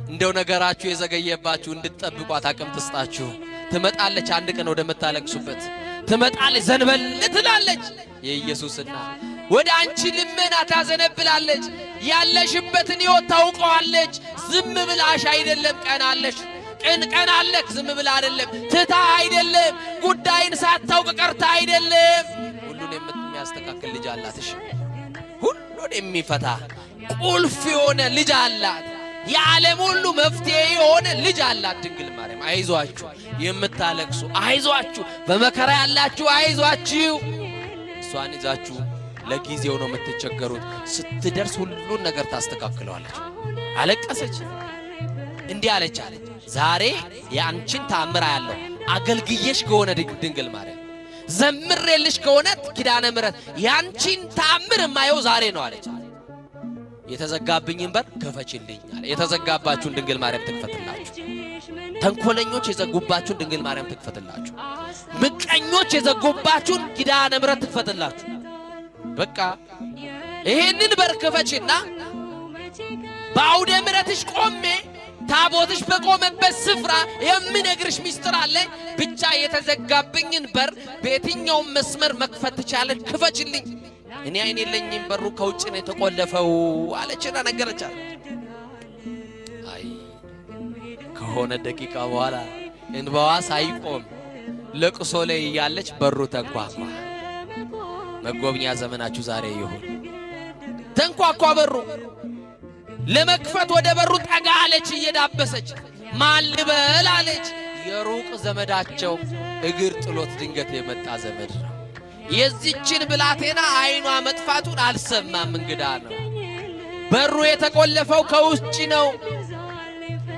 እንደው ነገራችሁ የዘገየባችሁ እንድትጠብቋት አቅም ትስጣችሁ። ትመጣለች አንድ ቀን ወደ መታለቅሱበት ትመጣለች፣ ዘንበል ትላለች። የኢየሱስና ወደ አንቺ ልመና ታዘነብላለች። ያለሽበትን ሕይወት ታውቀዋለች። ዝም ብላሽ አይደለም ቀናለሽ ቀናለክ ዝም ብላ አይደለም ትታ አይደለም ጉዳይን ሳታውቅ ቀርታ አይደለም። ሁሉን የሚያስተካክል ልጅ አላትሽ። ሁሉን የሚፈታ ቁልፍ የሆነ ልጅ አላት። የዓለም ሁሉ መፍትሄ የሆነ ልጅ አላት ድንግል ማርያም። አይዟችሁ የምታለቅሱ አይዟችሁ፣ በመከራ ያላችሁ አይዟችሁ። እሷን ይዛችሁ ለጊዜው ነው የምትቸገሩት። ስትደርስ ሁሉን ነገር ታስተካክለዋለች። አለቀሰች፣ እንዲህ አለች ዛሬ ያንቺን ተአምር ያለው አገልግየሽ ከሆነ ድንግል ማርያም ዘምሬልሽ ከሆነ ኪዳነ ምሕረት ያንቺን ተአምር ማየው ዛሬ ነው አለች። የተዘጋብኝን በር ከፈችልኝ አለ። የተዘጋባችሁን ድንግል ማርያም ትክፈትላችሁ። ተንኮለኞች የዘጉባችሁን ድንግል ማርያም ትክፈትላችሁ። ምቀኞች የዘጉባችሁን ኪዳነ ምሕረት ትክፈትላችሁ። በቃ ይሄንን በር ከፈችና በአውደ ምሕረትሽ ቆሜ ታቦትሽ በቆመበት ስፍራ የምነግርሽ ሚስጥር አለ። ብቻ የተዘጋብኝን በር በየትኛውም መስመር መክፈት ትቻለሽ፣ ክፈችልኝ። እኔ አይኔ የለኝም በሩ ከውጭ ነው የተቆለፈው አለችና ነገረቻት። አይ ከሆነ ደቂቃ በኋላ እንባዋ ሳይቆም ለቅሶ ላይ ያለች በሩ ተንኳኳ። መጎብኛ ዘመናችሁ ዛሬ ይሁን። ተንኳኳ በሩ። ለመክፈት ወደ በሩ ጠጋ አለች እየዳበሰች። ማን ልበል አለች። የሩቅ ዘመዳቸው እግር ጥሎት ድንገት የመጣ ዘመድ ነው። የዚችን ብላቴና አይኗ መጥፋቱን አልሰማም። እንግዳ ነው። በሩ የተቆለፈው ከውጭ ነው።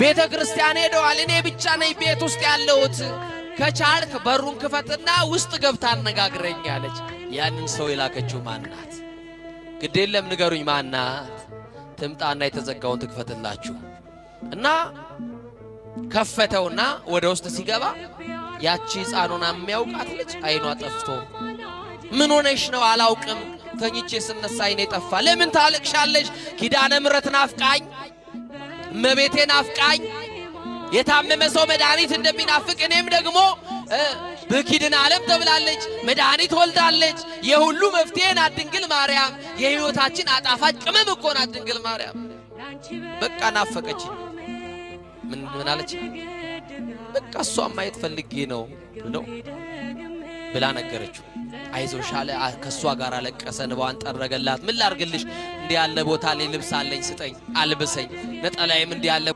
ቤተ ክርስቲያን ሄደዋል። እኔ ብቻ ነኝ ቤት ውስጥ ያለሁት። ከቻልክ በሩን ክፈትና ውስጥ ገብታ አነጋግረኝ አለች። ያንን ሰው የላከችው ማናት? ግዴለም ንገሩኝ ማናት? ትምጣና የተዘጋውን ትክፈትላችሁ እና ከፈተውና ወደ ውስጥ ሲገባ ያቺ ሕፃኑን የሚያውቃት ልጅ አይኗ ጠፍቶ ምን ሆነሽ ነው? አላውቅም፣ ተኝቼ ስነሳ አይኔ ጠፋ። ለምን ታለቅሻለሽ? ኪዳነ ምሕረት ናፍቃኝ፣ እመቤቴ ናፍቃኝ። የታመመ ሰው መድኃኒት እንደሚናፍቅ እኔም ደግሞ በኪድን ዓለም ተብላለች፣ መድኃኒት ወልዳለች። የሁሉ መፍትሄ ናት ድንግል ማርያም። የሕይወታችን አጣፋጭ ቅመም እኮ ናት ድንግል ማርያም። በቃ ናፈቀችኝ። ምን አለች? በቃ እሷን ማየት ፈልጌ ነው ብለው ብላ ነገረችው። አይዞሽ አለ። ከሷ ጋር አለቀሰ፣ እንባዋን ጠረገላት። ምን ላርግልሽ? እንዲህ ያለ ቦታ ላይ ልብስ አለኝ ስጠኝ፣ አልብሰኝ፣ ነጠላዬም እንዲህ ያለ